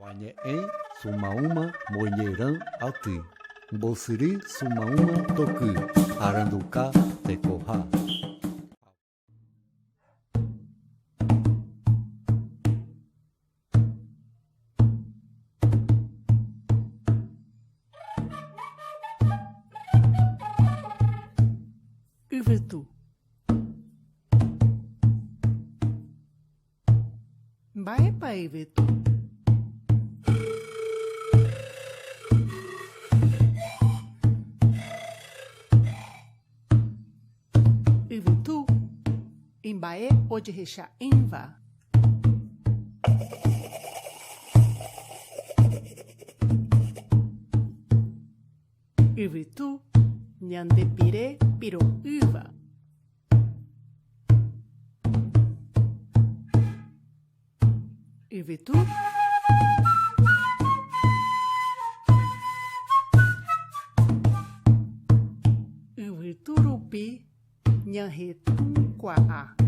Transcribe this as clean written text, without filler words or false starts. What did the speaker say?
Wanhe em sumauma moinheirão alti. Bolsiri sumauma toku. Aranduka tekoha. Uvetu. Bae pa Uvetu. Uvetu. Imbae pode rechar enva. Uvetu. Nyandepire piro uva. Uvetu. Uveturupi nyanretum qua a.